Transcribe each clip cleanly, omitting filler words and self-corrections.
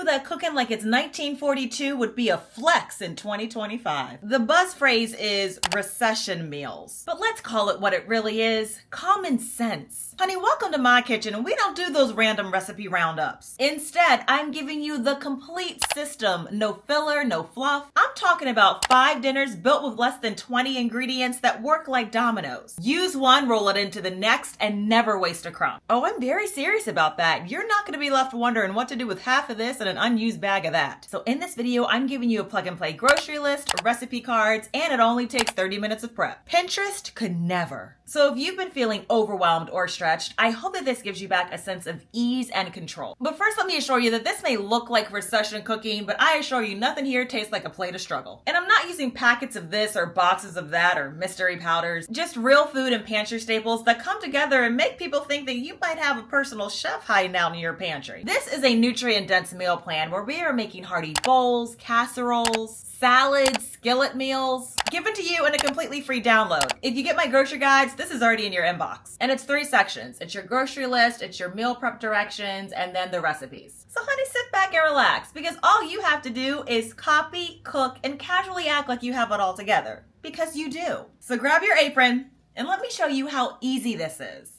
that cooking like it's 1942 would be a flex in 2025. The buzz phrase is recession meals, but let's call it what it really is: common sense. Honey, welcome to my kitchen, and we don't do those random recipe roundups. Instead, I'm giving you the complete system. No filler, no fluff. I'm talking about 5 dinners built with less than 20 ingredients that work like dominoes. Use one, roll it into the next, and never waste a crumb. Oh, I'm very serious about that. You're not going to be left wondering what to do with half of this and an unused bag of that. So in this video, I'm giving you a plug-and-play grocery list, recipe cards, and it only takes 30 minutes of prep. Pinterest could never. So if you've been feeling overwhelmed or stretched, I hope that this gives you back a sense of ease and control. But first, let me assure you that this may look like recession cooking, but I assure you nothing here tastes like a plate of struggle. And I'm not using packets of this or boxes of that or mystery powders, just real food and pantry staples that come together and make people think that you might have a personal chef hiding out in your pantry. This is a nutrient-dense meal plan where we are making hearty bowls, casseroles, salads, skillet meals, given to you in a completely free download. If you get my grocery guides, this is already in your inbox. And it's 3 sections. It's your grocery list, it's your meal prep directions, and then the recipes. So honey, sit back and relax, because all you have to do is copy, cook, and casually act like you have it all together. Because you do. So grab your apron, and let me show you how easy this is.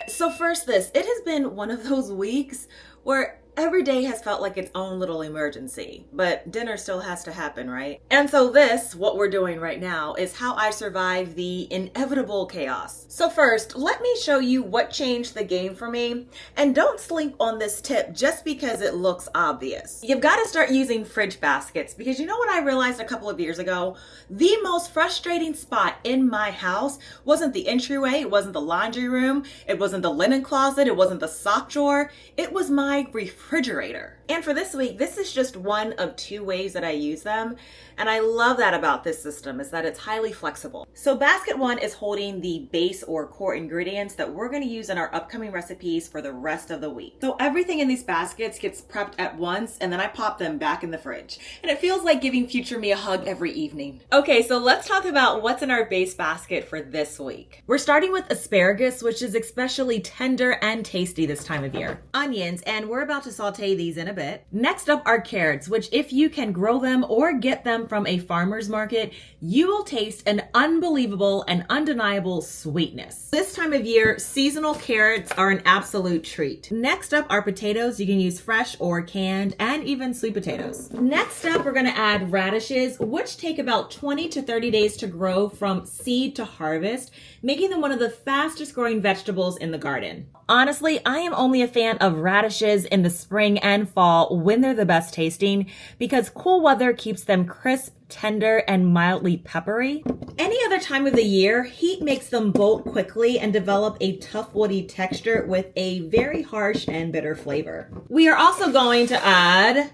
So first it has been one of those weeks where every day has felt like its own little emergency, but dinner still has to happen, right? And so what we're doing right now, is how I survive the inevitable chaos. So first, let me show you what changed the game for me. And don't sleep on this tip just because it looks obvious. You've got to start using fridge baskets, because you know what I realized a couple of years ago? The most frustrating spot in my house wasn't the entryway, it wasn't the laundry room, it wasn't the linen closet, it wasn't the sock drawer, it was my refrigerator. And for this week, this is just one of 2 ways that I use them. And I love that about this system, is that it's highly flexible. So basket 1 is holding the base or core ingredients that we're going to use in our upcoming recipes for the rest of the week. So everything in these baskets gets prepped at once, and then I pop them back in the fridge. And it feels like giving future me a hug every evening. Okay, so let's talk about what's in our base basket for this week. We're starting with asparagus, which is especially tender and tasty this time of year. Onions, and we're about to saute these in a bit. Next up are carrots, which if you can grow them or get them from a farmer's market, you will taste an unbelievable and undeniable sweetness. This time of year, seasonal carrots are an absolute treat. Next up are potatoes. You can use fresh or canned, and even sweet potatoes. Next up, we're going to add radishes, which take about 20 to 30 days to grow from seed to harvest, making them one of the fastest growing vegetables in the garden. Honestly, I am only a fan of radishes in the spring and fall when they're the best tasting, because cool weather keeps them crisp, tender, and mildly peppery. Any other time of the year, heat makes them bolt quickly and develop a tough woody texture with a very harsh and bitter flavor. We are also going to add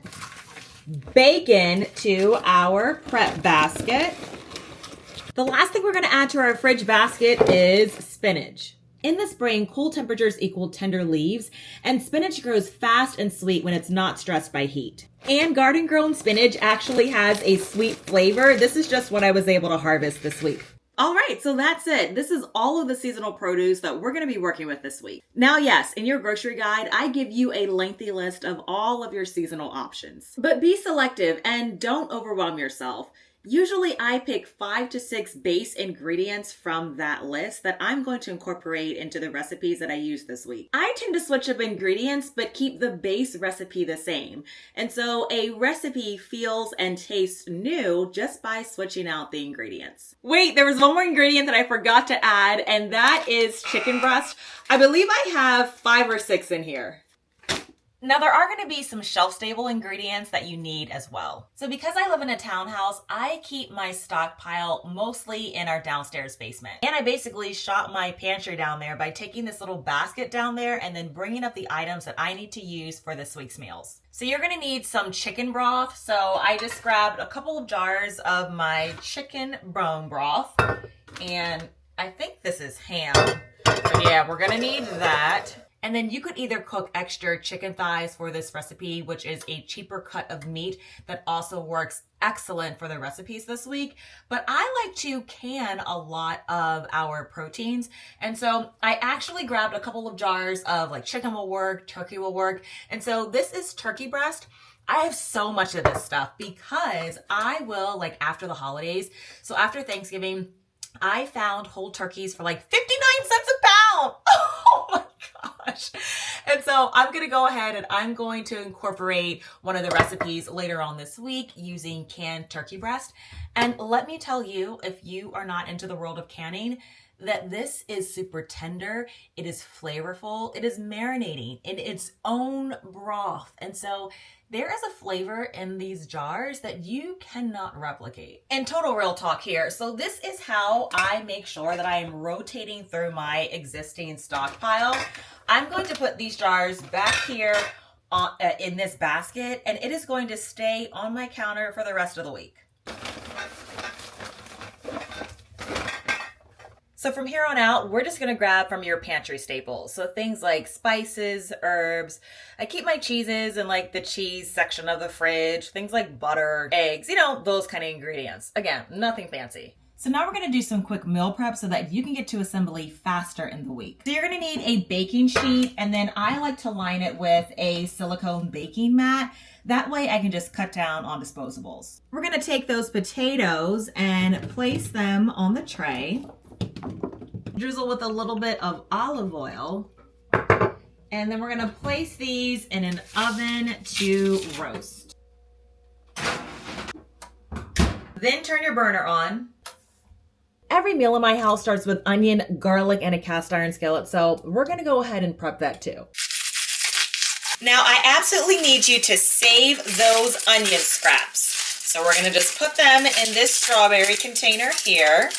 bacon to our prep basket. The last thing we're going to add to our fridge basket is spinach. In the spring, cool temperatures equal tender leaves, and spinach grows fast and sweet when it's not stressed by heat. And garden-grown spinach actually has a sweet flavor. This is just what I was able to harvest this week. All right, so that's it. This is all of the seasonal produce that we're going to be working with this week. Now, yes, in your grocery guide, I give you a lengthy list of all of your seasonal options. But be selective and don't overwhelm yourself. Usually I pick 5 to 6 base ingredients from that list that I'm going to incorporate into the recipes that I use this week. I tend to switch up ingredients, but keep the base recipe the same. And so a recipe feels and tastes new just by switching out the ingredients. Wait, there was one more ingredient that I forgot to add, and that is chicken breast. I believe I have 5 or 6 in here. Now, there are going to be some shelf-stable ingredients that you need as well. So because I live in a townhouse, I keep my stockpile mostly in our downstairs basement. And I basically shop my pantry down there by taking this little basket down there and then bringing up the items that I need to use for this week's meals. So you're going to need some chicken broth. So I just grabbed a couple of jars of my chicken bone broth. And I think this is ham. But yeah, we're going to need that. And then you could either cook extra chicken thighs for this recipe, which is a cheaper cut of meat that also works excellent for the recipes this week. But I like to can a lot of our proteins. And so I actually grabbed a couple of jars of like chicken will work, turkey will work. And so this is turkey breast. I have so much of this stuff because I will, like, after the holidays, so after Thanksgiving, I found whole turkeys for like 59 cents a pound. Oh my gosh. And so I'm going to go ahead and I'm going to incorporate one of the recipes later on this week using canned turkey breast. And let me tell you, if you are not into the world of canning, that this is super tender, it is flavorful, it is marinating in its own broth. And so there is a flavor in these jars that you cannot replicate. And total real talk here. So this is how I make sure that I am rotating through my existing stockpile. I'm going to put these jars back here in this basket, and it is going to stay on my counter for the rest of the week. So from here on out, we're just gonna grab from your pantry staples. So things like spices, herbs. I keep my cheeses in like the cheese section of the fridge. Things like butter, eggs, you know, those kind of ingredients. Again, nothing fancy. So now we're gonna do some quick meal prep so that you can get to assembly faster in the week. So you're gonna need a baking sheet, and then I like to line it with a silicone baking mat. That way I can just cut down on disposables. We're gonna take those potatoes and place them on the tray. Drizzle with a little bit of olive oil, and then we're going to place these in an oven to roast. Then turn your burner on. Every meal in my house starts with onion, garlic, and a cast iron skillet, so we're going to go ahead and prep that too. Now I absolutely need you to save those onion scraps. So we're going to just put them in this strawberry container here.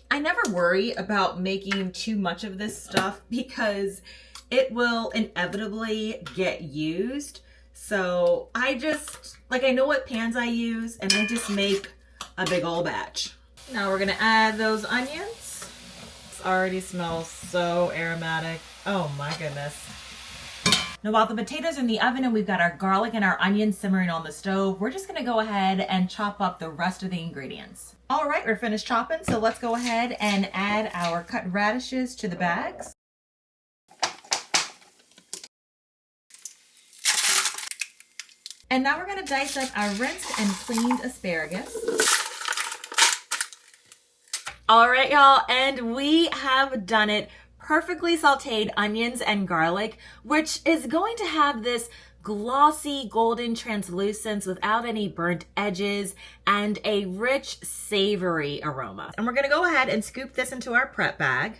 I never worry about making too much of this stuff because it will inevitably get used. So I just, like, I know what pans I use and I just make a big old batch. Now we're gonna add those onions. This already smells so aromatic. Oh my goodness. Now while the potatoes are in the oven and we've got our garlic and our onions simmering on the stove, we're just gonna go ahead and chop up the rest of the ingredients. All right, we're finished chopping, so let's go ahead and add our cut radishes to the bags. And now we're gonna dice up our rinsed and cleaned asparagus. All right, y'all, and we have done it. Perfectly sauteed onions and garlic, which is going to have this glossy golden translucence without any burnt edges and a rich savory aroma. And we're gonna go ahead and scoop this into our prep bag.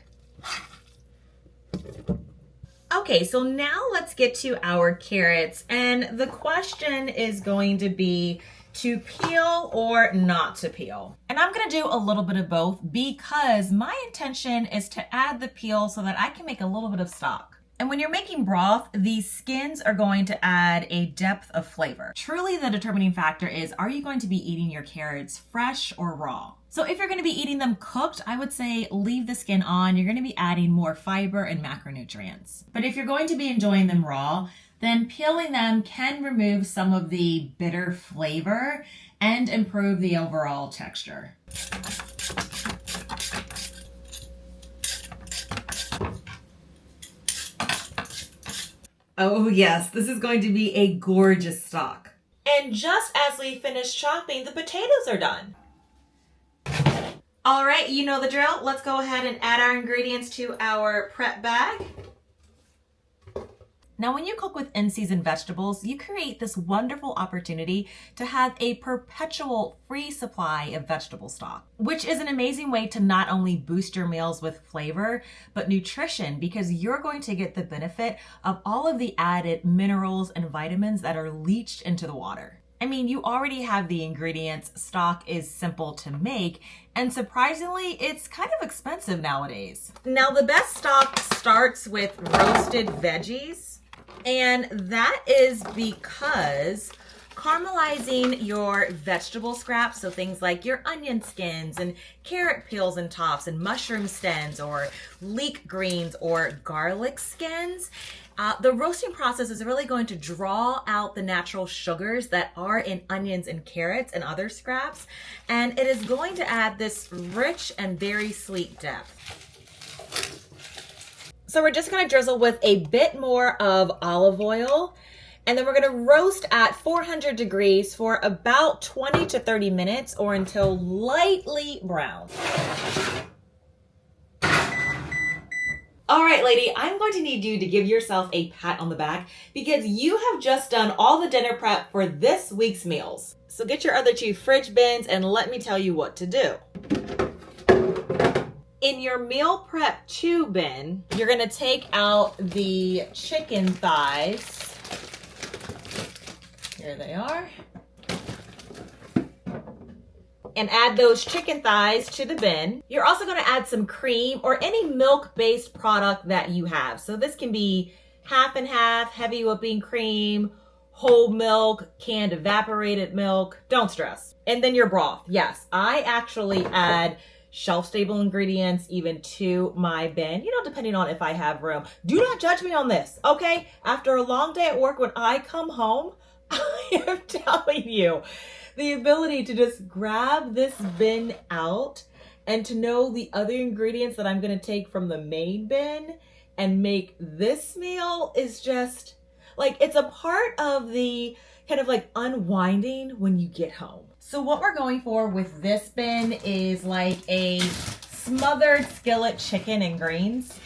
Okay, so now let's get to our carrots, and the question is going to be to peel or not to peel. And I'm gonna do a little bit of both because my intention is to add the peel so that I can make a little bit of stock. And when you're making broth, these skins are going to add a depth of flavor. Truly the determining factor is, are you going to be eating your carrots fresh or raw? So if you're gonna be eating them cooked, I would say leave the skin on. You're gonna be adding more fiber and macronutrients. But if you're going to be enjoying them raw, then peeling them can remove some of the bitter flavor and improve the overall texture. Oh yes, this is going to be a gorgeous stock. And just as we finish chopping, the potatoes are done. All right, you know the drill. Let's go ahead and add our ingredients to our prep bag. Now, when you cook with in-season vegetables, you create this wonderful opportunity to have a perpetual free supply of vegetable stock, which is an amazing way to not only boost your meals with flavor, but nutrition, because you're going to get the benefit of all of the added minerals and vitamins that are leached into the water. I mean, you already have the ingredients, stock is simple to make, and surprisingly, it's kind of expensive nowadays. Now, the best stock starts with roasted veggies. And that is because Caramelizing your vegetable scraps, so things like your onion skins and carrot peels and tops and mushroom stems or leek greens or garlic skins. The roasting process is really going to draw out the natural sugars that are in onions and carrots and other scraps, and it is going to add this rich and very sweet depth. So we're just going to drizzle with a bit more of olive oil, and then we're going to roast at 400 degrees for about 20 to 30 minutes or until lightly brown. All right, lady, I'm going to need you to give yourself a pat on the back because you have just done all the dinner prep for this week's meals. So get your other 2 fridge bins and let me tell you what to do. In your meal prep 2 bin, you're gonna take out the chicken thighs. Here they are. And add those chicken thighs to the bin. You're also gonna add some cream or any milk-based product that you have. So this can be half and half, heavy whipping cream, whole milk, canned evaporated milk. Don't stress. And then your broth. Yes, I actually add shelf-stable ingredients even to my bin, depending on if I have room. Do not judge me on this, okay? After a long day at work, when I come home, I am telling you, the ability to just grab this bin out and to know the other ingredients that I'm going to take from the main bin and make this meal is just like, it's a part of the kind of like unwinding when you get home. So what we're going for with this bin is like a smothered skillet chicken and greens.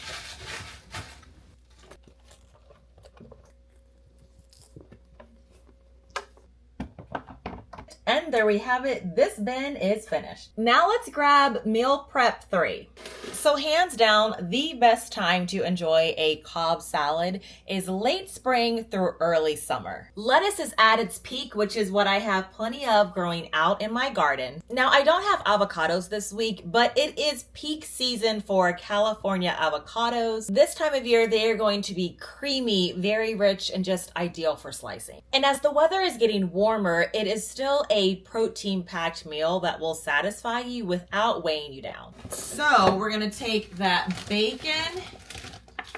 And there we have it. This bin is finished. Now let's grab meal prep 3. So hands down, the best time to enjoy a Cobb salad is late spring through early summer. Lettuce is at its peak, which is what I have plenty of growing out in my garden. Now I don't have avocados this week, but it is peak season for California avocados. This time of year, they are going to be creamy, very rich, and just ideal for slicing. And as the weather is getting warmer, it is still a protein-packed meal that will satisfy you without weighing you down. So we're gonna take that bacon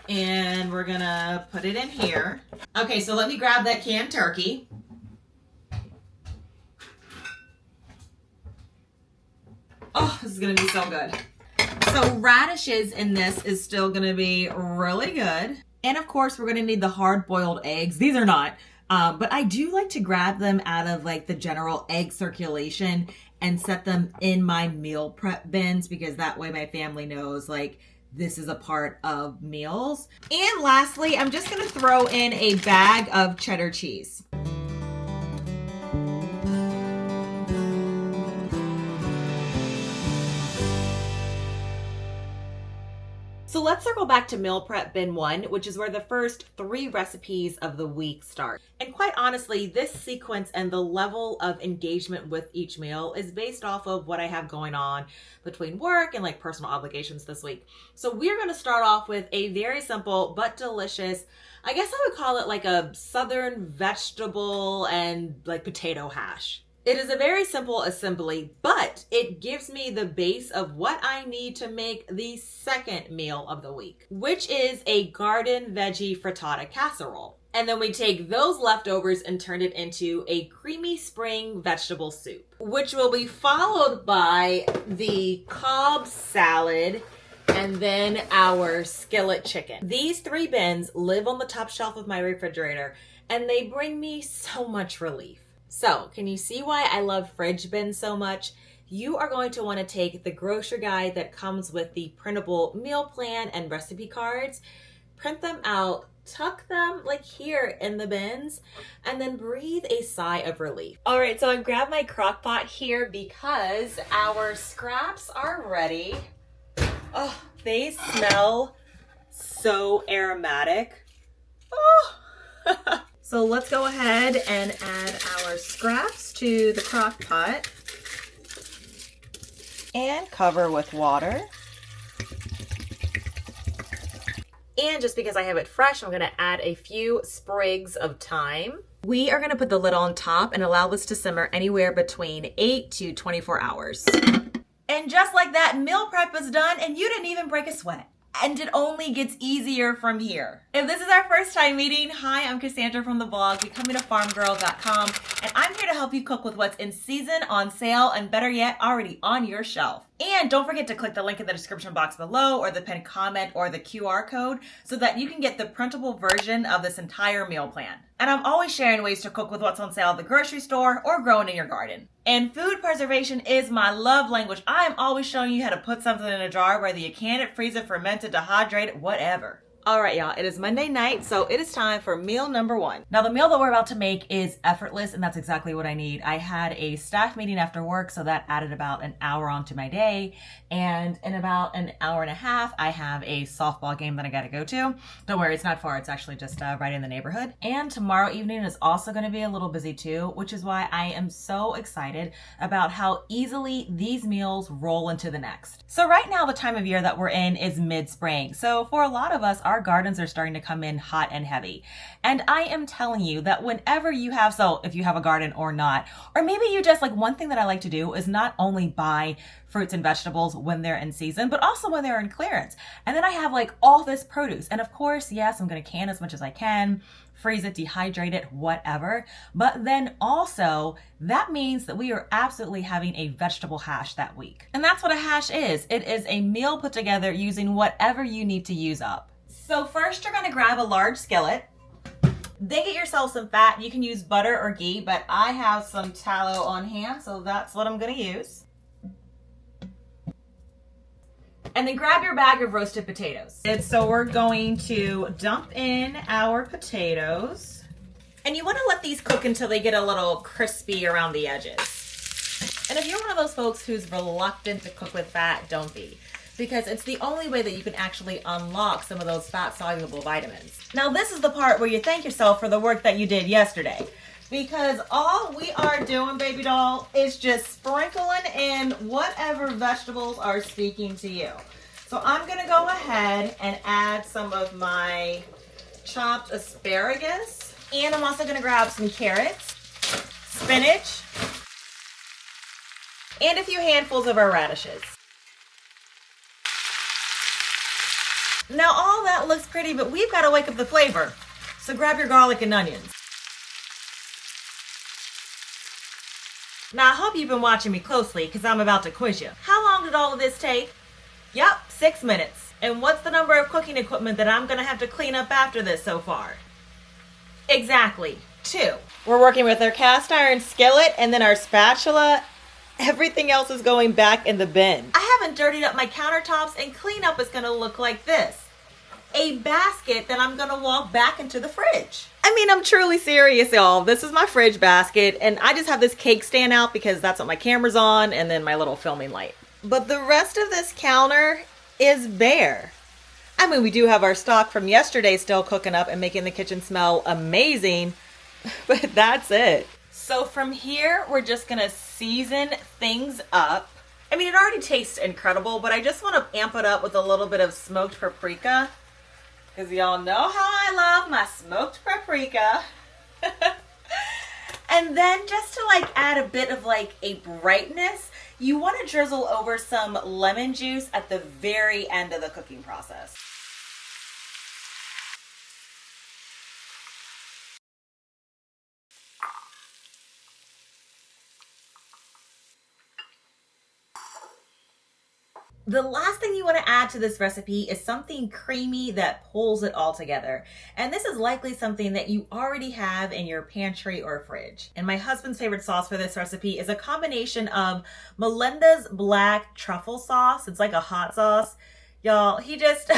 and we're gonna put it in here. Okay, so let me grab that canned turkey. Oh, this is gonna be so good. So radishes in this is still gonna be really good. And of course, we're gonna need the hard-boiled eggs. These are not. But I do like to grab them out of like the general egg circulation and set them in my meal prep bins because that way my family knows like this is a part of meals. And lastly, I'm just gonna throw in a bag of cheddar cheese. So let's circle back to meal prep bin 1, which is where the first 3 recipes of the week start. And quite honestly, this sequence and the level of engagement with each meal is based off of what I have going on between work and like personal obligations this week. So we're going to start off with a very simple but delicious, I guess I would call it like a southern vegetable and like potato hash. It is a very simple assembly, but it gives me the base of what I need to make the second meal of the week, which is a garden veggie frittata casserole. And then we take those leftovers and turn it into a creamy spring vegetable soup, which will be followed by the Cobb salad and then our skillet chicken. These 3 bins live on the top shelf of my refrigerator, and they bring me so much relief. So, can you see why I love fridge bins so much? You are going to want to take the grocery guide that comes with the printable meal plan and recipe cards, print them out, tuck them like here in the bins, and then breathe a sigh of relief. All right, so I've grabbed my crock pot here because our scraps are ready. Oh, they smell so aromatic. Oh. So let's go ahead and add our scraps to the crock pot and cover with water. And just because I have it fresh, I'm gonna add a few sprigs of thyme. We are gonna put the lid on top and allow this to simmer anywhere between 8 to 24 hours. And just like that, meal prep is done and you didn't even break a sweat. And it only gets easier from here. If this is our first time meeting, hi, I'm Cassandra from the blog becomingaffarmgirl.com, and I'm here to help you cook with what's in season, on sale, and better yet, already on your shelf. And don't forget to click the link in the description box below or the pinned comment or the QR code so that you can get the printable version of this entire meal plan. And I'm always sharing ways to cook with what's on sale at the grocery store or growing in your garden. And food preservation is my love language. I am always showing you how to put something in a jar, whether you can it, freeze it, ferment it, dehydrate it, whatever. All right, y'all, it is Monday night, so it is time for meal number one. Now, the meal that we're about to make is effortless, and that's exactly what I need. I had a staff meeting after work, so that added about an hour onto my day. And in about an hour and a half, I have a softball game that I gotta go to. Don't worry, it's not far. It's actually just right in the neighborhood. And tomorrow evening is also gonna be a little busy too, which is why I am so excited about how easily these meals roll into the next. So right now, the time of year that we're in is mid-spring. So for a lot of us, our gardens are starting to come in hot and heavy. And I am telling you that whenever you have, so if you have a garden or not, or maybe you just like, one thing that I like to do is not only buy fruits and vegetables when they're in season, but also when they're in clearance. And then I have like all this produce. And of course, yes, I'm going to can as much as I can, freeze it, dehydrate it, whatever. But then also that means that we are absolutely having a vegetable hash that week. And that's what a hash is. It is a meal put together using whatever you need to use up. So first you're going to grab a large skillet. Then get yourself some fat. You can use butter or ghee, but I have some tallow on hand, so that's what I'm going to use. And then grab your bag of roasted potatoes. And so we're going to dump in our potatoes. And you want to let these cook until they get a little crispy around the edges. And if you're one of those folks who's reluctant to cook with fat, don't be. Because it's the only way that you can actually unlock some of those fat-soluble vitamins. Now this is the part where you thank yourself for the work that you did yesterday. Because all we are doing, baby doll, is just sprinkling in whatever vegetables are speaking to you. So I'm gonna go ahead and add some of my chopped asparagus. And I'm also gonna grab some carrots, spinach, and a few handfuls of our radishes. Now all that looks pretty, but we've got to wake up the flavor. So grab your garlic and onions. Now I hope you've been watching me closely because I'm about to quiz you. How long did all of this take? Yup, 6 minutes. And what's the number of cooking equipment that I'm going to have to clean up after this so far? Exactly, 2. We're working with our cast iron skillet and then our spatula. Everything else is going back in the bin. I haven't dirtied up my countertops, and cleanup is gonna look like this. A basket that I'm gonna walk back into the fridge. I mean, I'm truly serious, y'all. This is my fridge basket, and I just have this cake stand out because that's what my camera's on, and then my little filming light. But the rest of this counter is bare. I mean, we do have our stock from yesterday still cooking up and making the kitchen smell amazing, but that's it. So from here, we're just gonna season things up. I mean, it already tastes incredible, but I just wanna amp it up with a little bit of smoked paprika, because y'all know how I love my smoked paprika. And then just to like add a bit of like a brightness, you wanna drizzle over some lemon juice at the very end of the cooking process. The last thing you want to add to this recipe is something creamy that pulls it all together. And this is likely something that you already have in your pantry or fridge. And my husband's favorite sauce for this recipe is a combination of Melinda's black truffle sauce. It's like a hot sauce. Y'all, he just,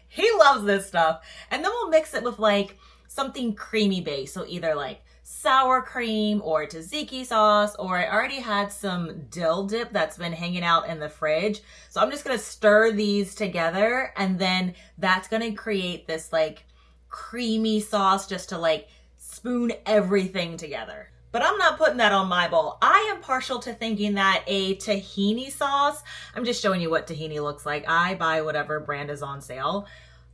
he loves this stuff. And then we'll mix it with like something creamy based. So either like sour cream or tzatziki sauce, or I already had some dill dip that's been hanging out in the fridge. So I'm just gonna stir these together, and then that's gonna create this like creamy sauce just to like spoon everything together. But I'm not putting that on my bowl. I am partial to thinking that a tahini sauce, I'm just showing you what tahini looks like. I buy whatever brand is on sale.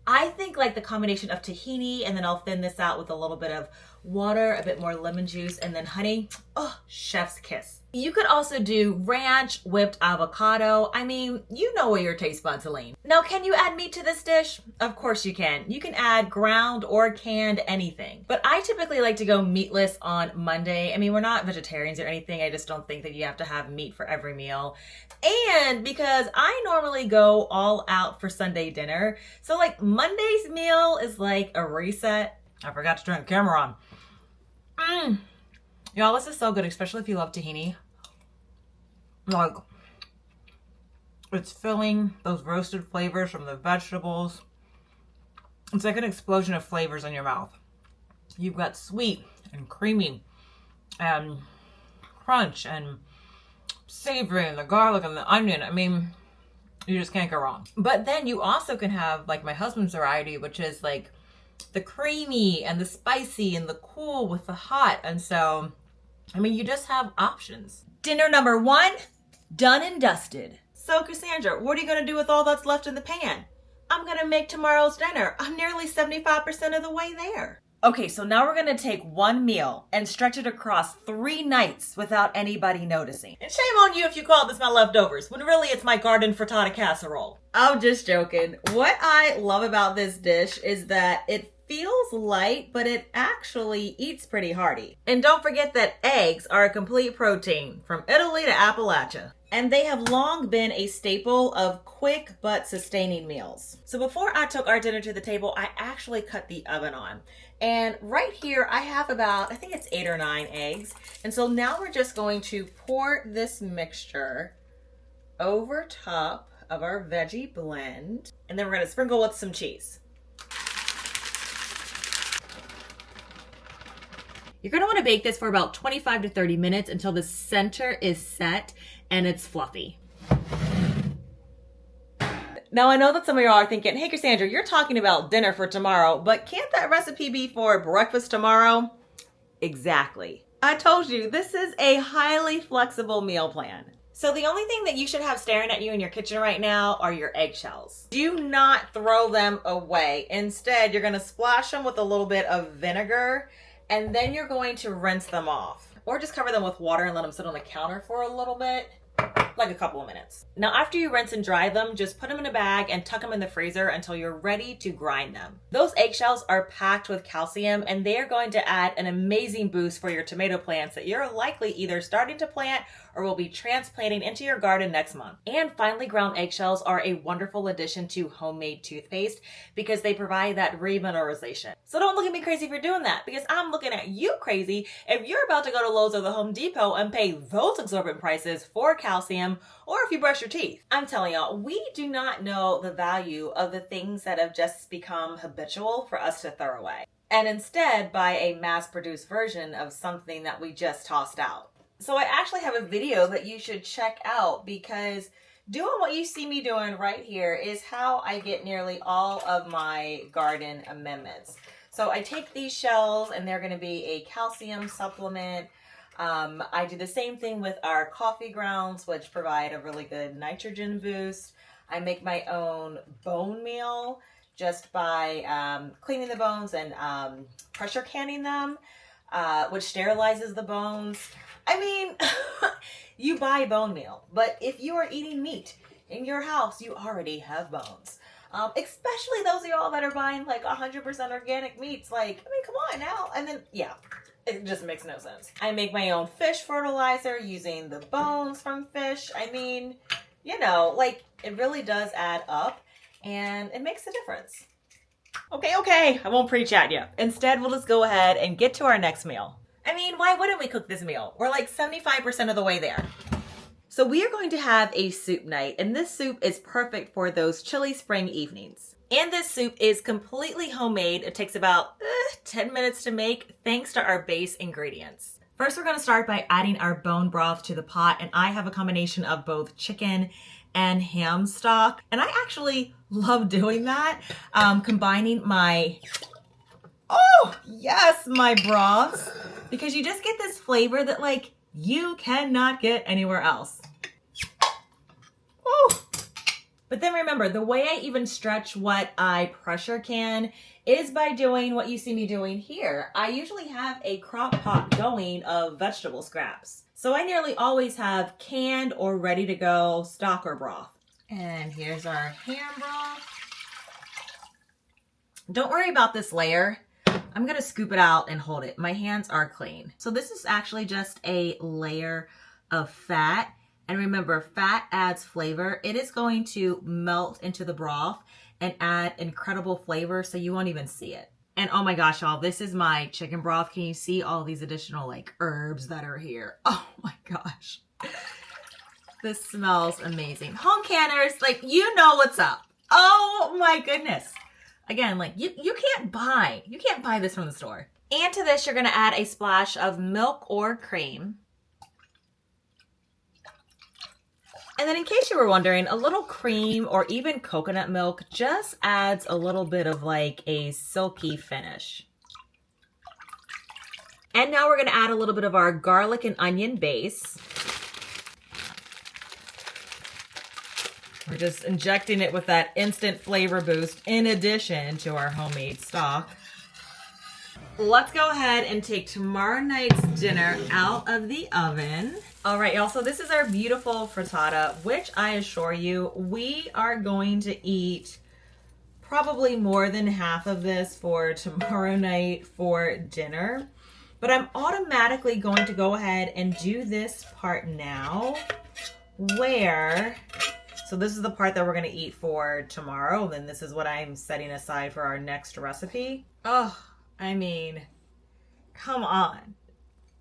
I think like the combination of tahini, and then I'll thin this out with a little bit of water, a bit more lemon juice, and then honey. Oh, chef's kiss. You could also do ranch, whipped avocado. I mean, you know where your taste buds lean. Now, can you add meat to this dish? Of course you can. You can add ground or canned anything. But I typically like to go meatless on Monday. I mean, we're not vegetarians or anything. I just don't think that you have to have meat for every meal. And because I normally go all out for Sunday dinner, so like Monday's meal is like a reset. I forgot to turn the camera on. Y'all, this is so good, especially if you love tahini. Like, it's filling those roasted flavors from the vegetables. It's like an explosion of flavors in your mouth. You've got sweet and creamy and crunch and savory and the garlic and the onion. I mean, you just can't go wrong. But then you also can have like my husband's variety, which is like the creamy and the spicy and the cool with the hot. And so, I mean, you just have options. Dinner number 1, done and dusted. So Cassandra, what are you gonna do with all that's left in the pan? I'm gonna make tomorrow's dinner. I'm nearly 75% of the way there. Okay, so now we're gonna take one meal and stretch it across 3 nights without anybody noticing. And shame on you if you call this my leftovers, when really it's my garden frittata casserole. I'm just joking. What I love about this dish is that it feels light, but it actually eats pretty hearty. And don't forget that eggs are a complete protein, from Italy to Appalachia. And they have long been a staple of quick but sustaining meals. So before I took our dinner to the table, I actually cut the oven on. And right here, I have about, I think it's 8 or 9 eggs. And so now we're just going to pour this mixture over top of our veggie blend. And then we're gonna sprinkle with some cheese. You're gonna wanna bake this for about 25 to 30 minutes until the center is set and it's fluffy. Now I know that some of y'all are thinking, hey Cassandra, you're talking about dinner for tomorrow, but can't that recipe be for breakfast tomorrow? Exactly. I told you, this is a highly flexible meal plan. So the only thing that you should have staring at you in your kitchen right now are your eggshells. Do not throw them away. Instead, you're gonna splash them with a little bit of vinegar, and then you're going to rinse them off. Or just cover them with water and let them sit on the counter for a little bit, like a couple of minutes. Now after you rinse and dry them, just put them in a bag and tuck them in the freezer until you're ready to grind them. Those eggshells are packed with calcium, and they are going to add an amazing boost for your tomato plants that you're likely either starting to plant or will be transplanting into your garden next month. And finely ground eggshells are a wonderful addition to homemade toothpaste because they provide that remineralization. So don't look at me crazy for doing that, because I'm looking at you crazy if you're about to go to Lowe's or the Home Depot and pay those exorbitant prices for calcium, or if you brush your teeth. I'm telling y'all, we do not know the value of the things that have just become habitual for us to throw away, and instead buy a mass-produced version of something that we just tossed out. So I actually have a video that you should check out, because doing what you see me doing right here is how I get nearly all of my garden amendments. So I take these shells, and they're going to be a calcium supplement. I do the same thing with our coffee grounds, which provide a really good nitrogen boost. I make my own bone meal just by cleaning the bones and pressure canning them, which sterilizes the bones. I mean, you buy bone meal, but if you are eating meat in your house, you already have bones. Especially those of y'all that are buying like 100% organic meats. Like, I mean, come on now. And then, yeah, it just makes no sense. I make my own fish fertilizer using the bones from fish. I mean, you know, like, it really does add up, and it makes a difference. Okay, I won't preach at you. Instead, we'll just go ahead and get to our next meal. I mean, why wouldn't we cook this meal? We're like 75% of the way there. So we are going to have a soup night, and this soup is perfect for those chilly spring evenings. And this soup is completely homemade. It takes about 10 minutes to make, thanks to our base ingredients. First, we're going to start by adding our bone broth to the pot, and I have a combination of both chicken and ham stock. And I actually love doing that, combining my, oh yes, my broths, because you just get this flavor that like you cannot get anywhere else. Oh, But then remember, the way I even stretch what I pressure can is by doing what you see me doing here. I usually have a crock pot going of vegetable scraps. So I nearly always have canned or ready to go stock or broth. And here's our ham broth. Don't worry about this layer. I'm gonna scoop it out and hold it. My hands are clean. So this is actually just a layer of fat. And remember, fat adds flavor. It is going to melt into the broth and add incredible flavor so you won't even see it. And oh my gosh, y'all, this is my chicken broth. Can you see all these additional like herbs that are here? Oh my gosh. This smells amazing. Home canners, like, you know what's up. Oh my goodness. Again, like you can't buy this from the store. And to this, you're gonna add a splash of milk or cream. And then in case you were wondering, a little cream or even coconut milk just adds a little bit of like a silky finish. And now we're gonna add a little bit of our garlic and onion base. We're just injecting it with that instant flavor boost in addition to our homemade stock. Let's go ahead and take tomorrow night's dinner out of the oven. All right, y'all, so this is our beautiful frittata, which I assure you, we are going to eat probably more than half of this for tomorrow night for dinner. But I'm automatically going to go ahead and do this part now where... So this is the part that we're going to eat for tomorrow. Then this is what I'm setting aside for our next recipe. Oh, I mean, come on.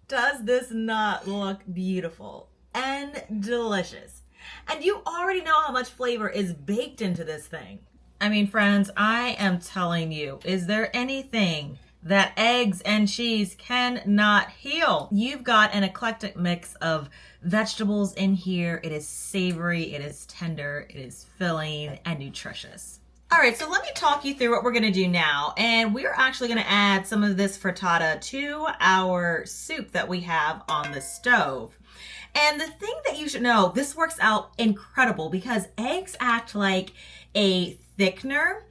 Does this not look beautiful and delicious? And you already know how much flavor is baked into this thing. I mean, friends, I am telling you, is there anything that eggs and cheese cannot heal? You've got an eclectic mix of vegetables in here. It is savory, it is tender, it is filling and nutritious. All right, so let me talk you through what we're gonna do now. And we're actually gonna add some of this frittata to our soup that we have on the stove. And the thing that you should know, this works out incredible because eggs act like a thickener.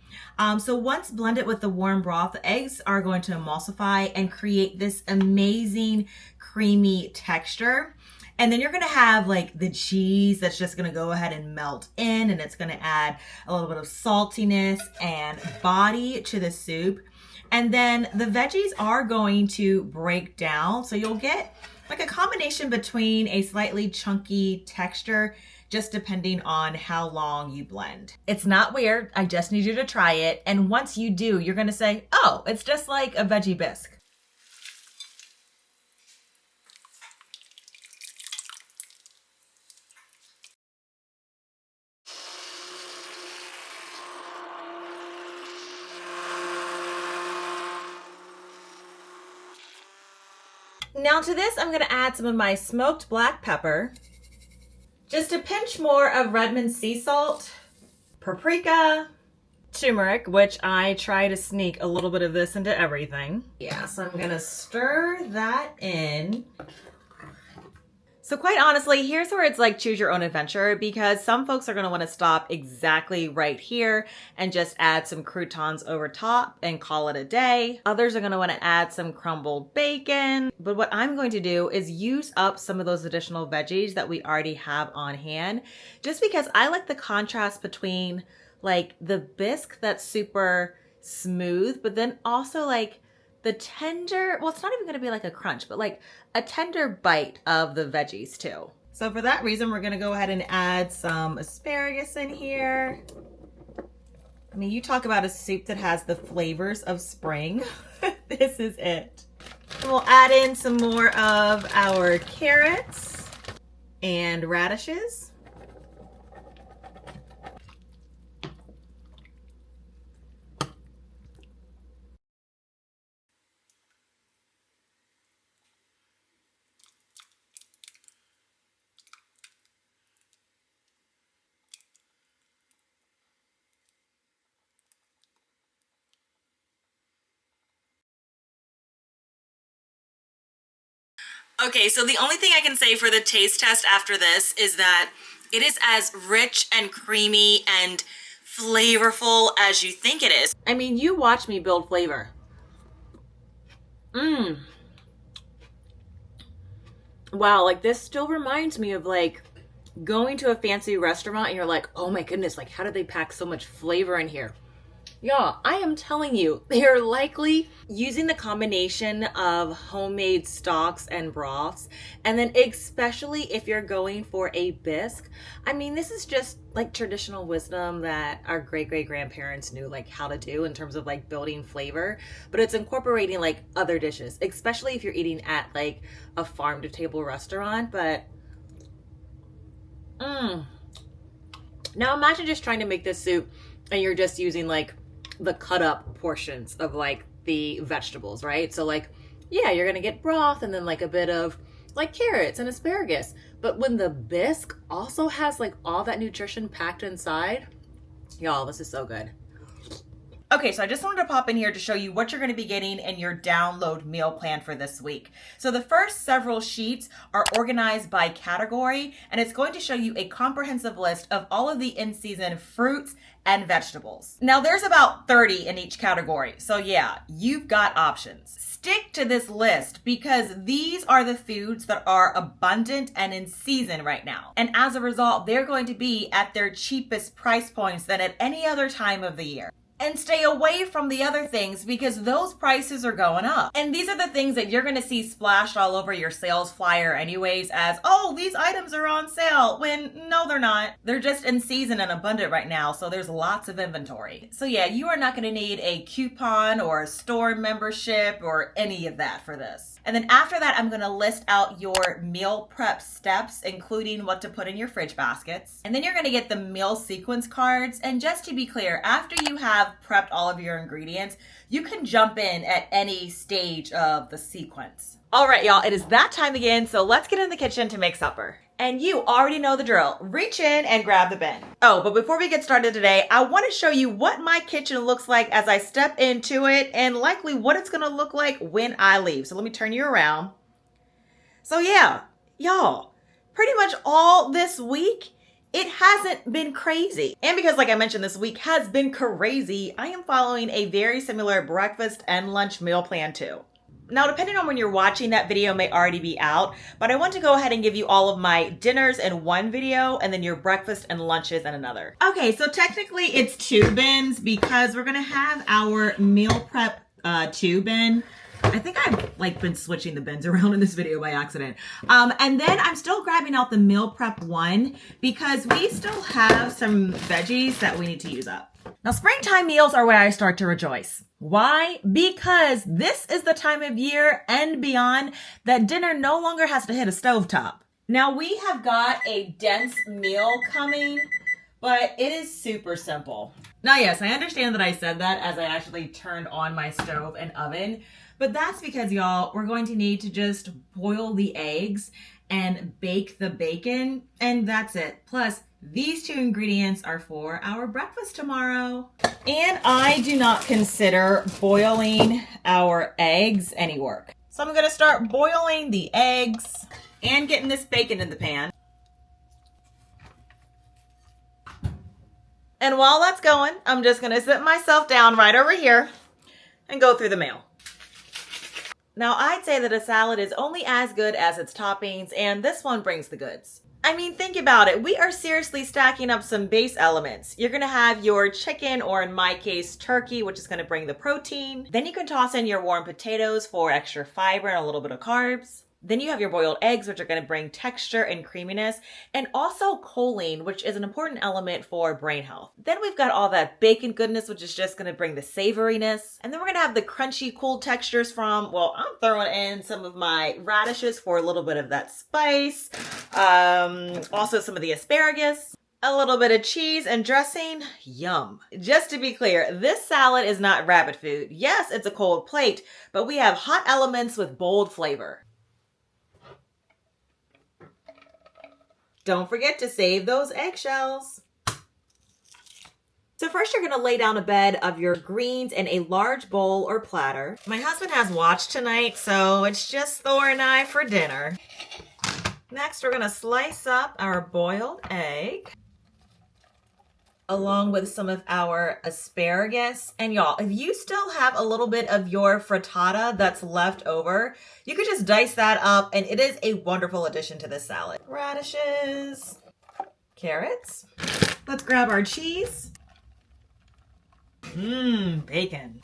So once blended with the warm broth, the eggs are going to emulsify and create this amazing creamy texture. And then you're gonna have like the cheese that's just gonna go ahead and melt in, and it's gonna add a little bit of saltiness and body to the soup. And then the veggies are going to break down. So you'll get like a combination between a slightly chunky texture, just depending on how long you blend. It's not weird. I just need you to try it. And once you do, you're gonna say, oh, it's just like a veggie bisque. Now to this, I'm gonna add some of my smoked black pepper, just a pinch more of Redmond sea salt, paprika, turmeric, which I try to sneak a little bit of this into everything. Yeah, so I'm gonna stir that in. So quite honestly, here's where it's like choose your own adventure, because some folks are going to want to stop exactly right here and just add some croutons over top and call it a day. Others are going to want to add some crumbled bacon. But what I'm going to do is use up some of those additional veggies that we already have on hand, just because I like the contrast between like the bisque that's super smooth, but then also like the tender, well, it's not even going to be like a crunch, but like a tender bite of the veggies too. So for that reason, we're going to go ahead and add some asparagus in here. I mean, you talk about a soup that has the flavors of spring. This is it. And we'll add in some more of our carrots and radishes. Okay, so the only thing I can say for the taste test after this is that It is as rich and creamy and flavorful as you think it is. I mean, you watch me build flavor. Wow, like this still reminds me of like going to a fancy restaurant and you're like, oh my goodness, like how did they pack so much flavor in here? Yeah, I am telling you, they're likely using the combination of homemade stocks and broths. And then especially if you're going for a bisque, I mean, this is just like traditional wisdom that our great-great-grandparents knew like how to do in terms of like building flavor, but it's incorporating like other dishes, especially if you're eating at like a farm to table restaurant. But now imagine just trying to make this soup and you're just using like the cut up portions of like the vegetables, right? So like, yeah, you're gonna get broth and then like a bit of like carrots and asparagus. But when the bisque also has like all that nutrition packed inside, y'all, this is so good. Okay, so I just wanted to pop in here to show you what you're going to be getting in your download meal plan for this week. So the first several sheets are organized by category, and it's going to show you a comprehensive list of all of the in-season fruits and vegetables. Now there's about 30 in each category, so yeah, you've got options. Stick to this list because these are the foods that are abundant and in season right now. And as a result, they're going to be at their cheapest price points than at any other time of the year. And stay away from the other things because those prices are going up. And these are the things that you're going to see splashed all over your sales flyer anyways as, oh, these items are on sale, when no, they're not. They're just in season and abundant right now, so there's lots of inventory. So yeah, you are not going to need a coupon or a store membership or any of that for this. And then after that, I'm going to list out your meal prep steps, including what to put in your fridge baskets. And then you're going to get the meal sequence cards. And just to be clear, after you have prepped all of your ingredients, you can jump in at any stage of the sequence. All right, y'all, it is that time again. So let's get in the kitchen to make supper. And you already know the drill. Reach in and grab the bin. Oh, but before we get started today, I want to show you what my kitchen looks like as I step into it and likely what it's going to look like when I leave. So let me turn you around. So yeah, y'all, pretty much all this week, it hasn't been crazy. And because like I mentioned, this week has been crazy, I am following a very similar breakfast and lunch meal plan too. Now, depending on when you're watching, that video may already be out, but I want to go ahead and give you all of my dinners in one video and then your breakfast and lunches in another. Okay, so technically it's two bins because we're gonna have our meal prep two bin. I think I've like been switching the bins around in this video by accident. And then I'm still grabbing out the meal prep one because we still have some veggies that we need to use up. Now, springtime meals are where I start to rejoice. Why? Because this is the time of year and beyond that dinner no longer has to hit a stovetop. Now, we have got a dense meal coming, but it is super simple. Now, yes, I understand that I said that as I actually turned on my stove and oven, but that's because, y'all, we're going to need to just boil the eggs and bake the bacon, and that's it. Plus, these two ingredients are for our breakfast tomorrow. And I do not consider boiling our eggs any work. So I'm gonna start boiling the eggs and getting this bacon in the pan. And while that's going, I'm just gonna sit myself down right over here and go through the mail. Now, I'd say that a salad is only as good as its toppings, and this one brings the goods. I mean, think about it. We are seriously stacking up some base elements. You're going to have your chicken, or in my case, turkey, which is going to bring the protein. Then you can toss in your warm potatoes for extra fiber and a little bit of carbs. Then you have your boiled eggs, which are going to bring texture and creaminess, and also choline, which is an important element for brain health. Then we've got all that bacon goodness, which is just going to bring the savoriness. And then we're going to have the crunchy, cool textures from, well, I'm throwing in some of my radishes for a little bit of that spice. Also some of the asparagus. A little bit of cheese and dressing. Yum. Just to be clear, this salad is not rabbit food. Yes, it's a cold plate, but we have hot elements with bold flavor. Don't forget to save those eggshells. So first you're going to lay down a bed of your greens in a large bowl or platter. My husband has watch tonight, so it's just Thor and I for dinner. Next, we're gonna slice up our boiled egg along with some of our asparagus. And y'all, if you still have a little bit of your frittata that's left over, you could just dice that up and it is a wonderful addition to this salad. Radishes, carrots. Let's grab our cheese. Bacon.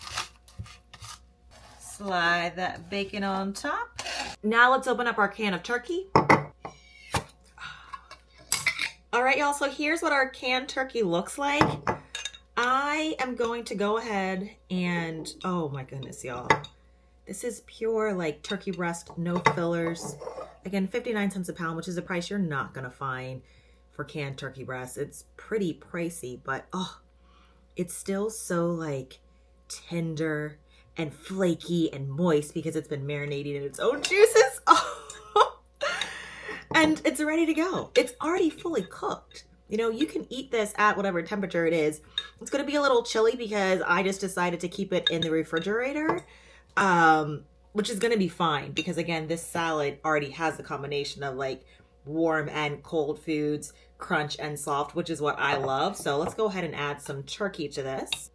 Slide that bacon on top. Now let's open up our can of turkey. All right, y'all, so here's what our canned turkey looks like. I am going to go ahead and, oh my goodness, y'all. This is pure like turkey breast, no fillers. Again, 59 cents a pound, which is a price you're not gonna find for canned turkey breast. It's pretty pricey, but oh, it's still so like tender and flaky and moist because it's been marinating in its own juices. Oh. And it's ready to go. It's already fully cooked. You know, you can eat this at whatever temperature it is. It's going to be a little chilly because I just decided to keep it in the refrigerator, which is going to be fine because, again, this salad already has the combination of like warm and cold foods, crunch and soft, which is what I love. So let's go ahead and add some turkey to this.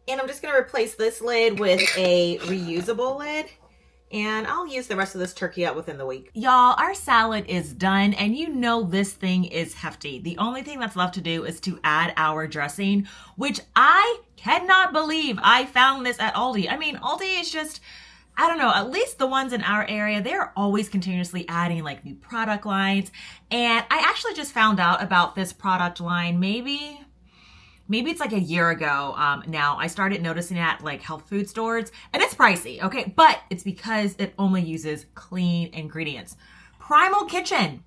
And I'm just going to replace this lid with a reusable lid. And I'll use the rest of this turkey up within the week. Y'all, our salad is done, and you know this thing is hefty. The only thing that's left to do is to add our dressing, which I cannot believe I found this at Aldi. I mean, Aldi is just, I don't know, at least the ones in our area, they're always continuously adding like new product lines. And I actually just found out about this product line maybe it's like a year ago now. I started noticing it at like health food stores, and it's pricey, okay? But it's because it only uses clean ingredients. Primal Kitchen,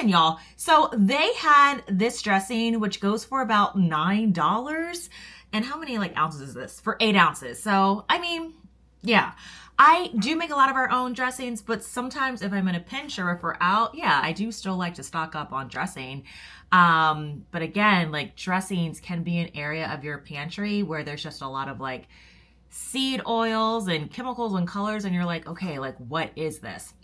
y'all. So they had this dressing, which goes for about $9. And how many like ounces is this? For 8 ounces. So, I mean, yeah. I do make a lot of our own dressings, but sometimes if I'm in a pinch or if we're out, yeah, I do still like to stock up on dressing. But again, like dressings can be an area of your pantry where there's just a lot of like seed oils and chemicals and colors, and you're like, okay, like what is this?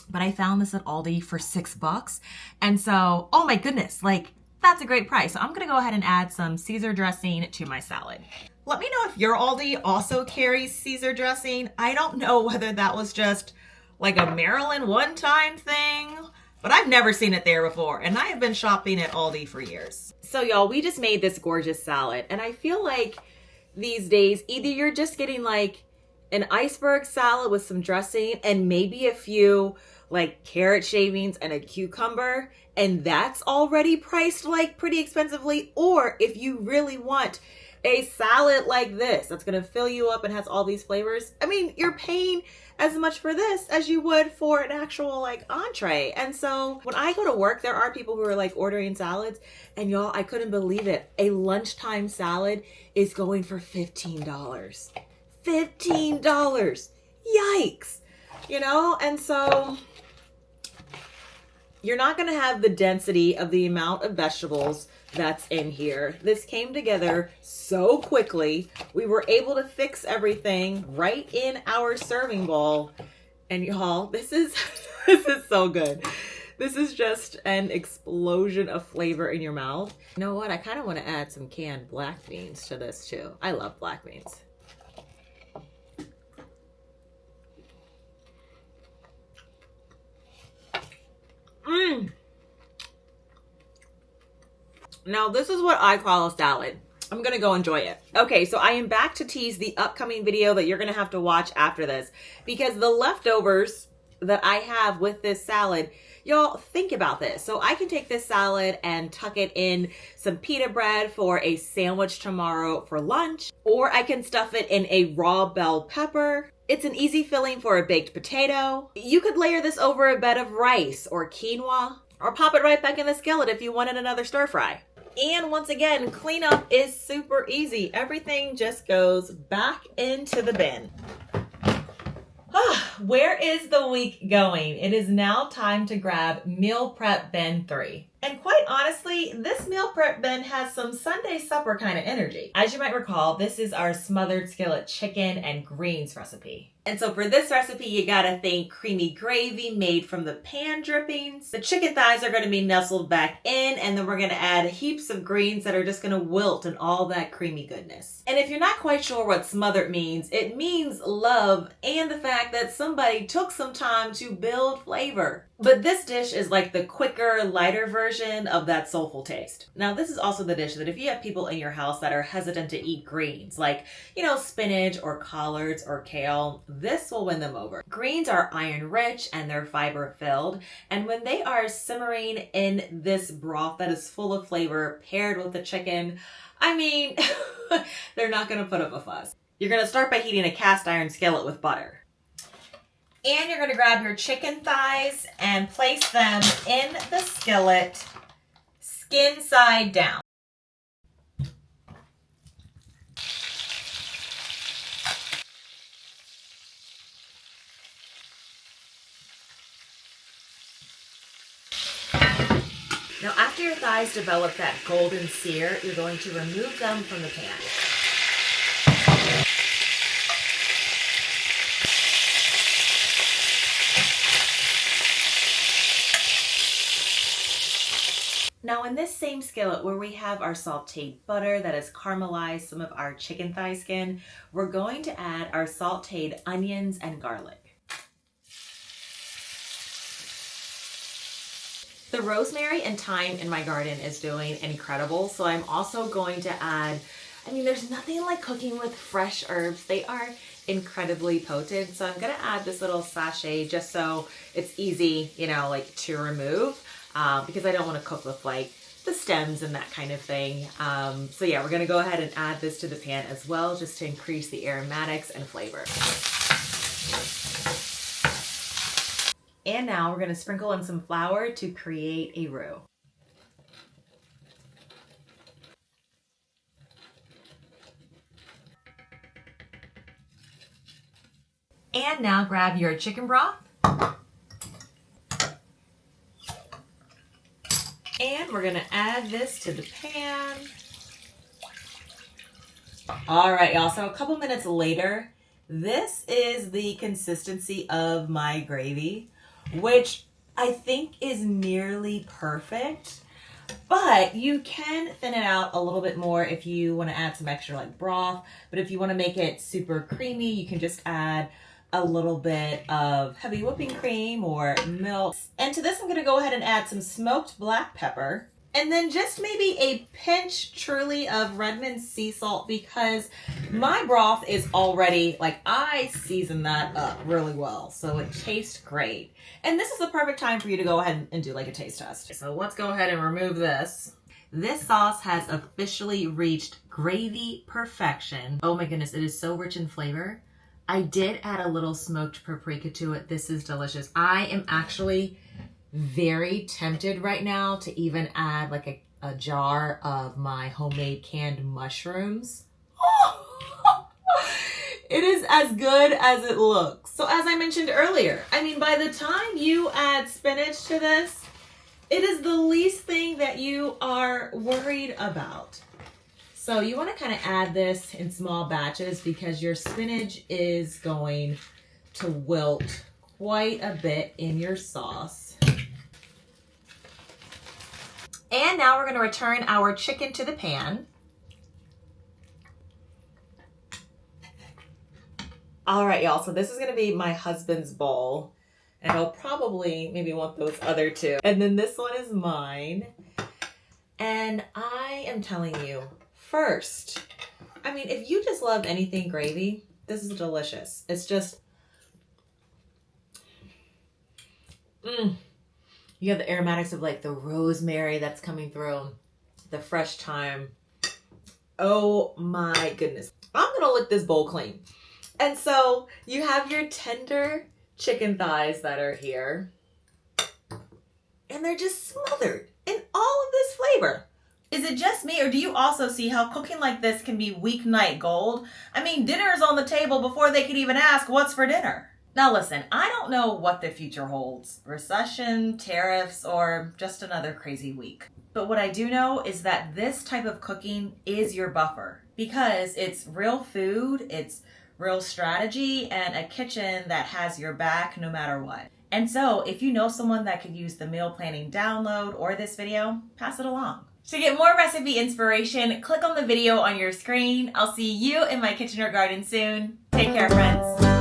But I found this at Aldi for $6. And so, oh my goodness, like that's a great price. So I'm gonna go ahead and add some Caesar dressing to my salad. Let me know if your Aldi also carries Caesar dressing. I don't know whether that was just like a Maryland one-time thing, but I've never seen it there before. And I have been shopping at Aldi for years. So y'all, we just made this gorgeous salad. And I feel like these days, either you're just getting like an iceberg salad with some dressing and maybe a few like carrot shavings and a cucumber, and that's already priced like pretty expensively. Or if you really want a salad like this that's gonna fill you up and has all these flavors, I mean, you're paying as much for this as you would for an actual like entree. And so when I go to work, there are people who are like ordering salads, and y'all, I couldn't believe it. A lunchtime salad is going for $15. $15. Yikes. You know, and so you're not gonna have the density of the amount of vegetables that's in here. This came together so quickly. We were able to fix everything right in our serving bowl. And y'all, this is so good. This is just an explosion of flavor in your mouth. You know what? I kind of want to add some canned black beans to this too. I love black beans. Now, this is what I call a salad. I'm gonna go enjoy it. Okay, so I am back to tease the upcoming video that you're gonna have to watch after this, because the leftovers that I have with this salad, y'all, think about this. So I can take this salad and tuck it in some pita bread for a sandwich tomorrow for lunch, or I can stuff it in a raw bell pepper. It's an easy filling for a baked potato. You could layer this over a bed of rice or quinoa, or pop it right back in the skillet if you wanted another stir fry. And once again, cleanup is super easy. Everything just goes back into the bin. Where is the week going? It is now time to grab meal prep bin 3. And quite honestly, this meal prep bin has some Sunday supper kind of energy. As you might recall, this is our smothered skillet chicken and greens recipe. And so for this recipe, you gotta think creamy gravy made from the pan drippings. The chicken thighs are gonna be nestled back in, and then we're gonna add heaps of greens that are just gonna wilt in all that creamy goodness. And if you're not quite sure what smothered means, it means love and the fact that somebody took some time to build flavor. But this dish is like the quicker, lighter version of that soulful taste. Now, this is also the dish that if you have people in your house that are hesitant to eat greens, like, spinach or collards or kale, this will win them over. Greens are iron rich and they're fiber filled. And when they are simmering in this broth that is full of flavor paired with the chicken, they're not gonna put up a fuss. You're gonna start by heating a cast iron skillet with butter. And you're gonna grab your chicken thighs and place them in the skillet, skin side down. Now, after your thighs develop that golden sear, you're going to remove them from the pan. Now, in this same skillet where we have our sauteed butter that has caramelized some of our chicken thigh skin, we're going to add our sauteed onions and garlic. The rosemary and thyme in my garden is doing incredible, so I'm also going to add, there's nothing like cooking with fresh herbs. They are incredibly potent, so I'm gonna add this little sachet just so it's easy, to remove, because I don't wanna cook with the stems and that kind of thing. So yeah, we're gonna go ahead and add this to the pan as well, just to increase the aromatics and flavor. And now we're going to sprinkle in some flour to create a roux. And now grab your chicken broth. And we're going to add this to the pan. All right, y'all. So a couple minutes later, this is the consistency of my gravy, which I think is nearly perfect, but you can thin it out a little bit more if you want to add some extra broth. But if you want to make it super creamy, you can just add a little bit of heavy whipping cream or milk. And to this, I'm going to go ahead and add some smoked black pepper. And then just maybe a pinch truly of Redmond sea salt, because my broth is already, I seasoned that up really well, so it tastes great. And this is the perfect time for you to go ahead and do a taste test. So let's go ahead and remove this. This sauce has officially reached gravy perfection. Oh my goodness, it is so rich in flavor. I did add a little smoked paprika to it. This is delicious. I am actually very tempted right now to even add a jar of my homemade canned mushrooms. Oh, it is as good as it looks. So as I mentioned earlier, by the time you add spinach to this, it is the least thing that you are worried about. So you want to kind of add this in small batches because your spinach is going to wilt quite a bit in your sauce. And now we're going to return our chicken to the pan. All right, y'all. So this is going to be my husband's bowl. And I'll probably maybe want those other two. And then this one is mine. And I am telling you, first, if you just love anything gravy, this is delicious. It's just, you have the aromatics of the rosemary that's coming through, the fresh thyme. Oh my goodness. I'm gonna lick this bowl clean. And so you have your tender chicken thighs that are here, and they're just smothered in all of this flavor. Is it just me, or do you also see how cooking like this can be weeknight gold? Dinner is on the table before they could even ask what's for dinner. Now listen, I don't know what the future holds. Recession, tariffs, or just another crazy week. But what I do know is that this type of cooking is your buffer because it's real food, it's real strategy, and a kitchen that has your back no matter what. And so if you know someone that could use the meal planning download or this video, pass it along. To get more recipe inspiration, click on the video on your screen. I'll see you in my kitchen or garden soon. Take care, friends.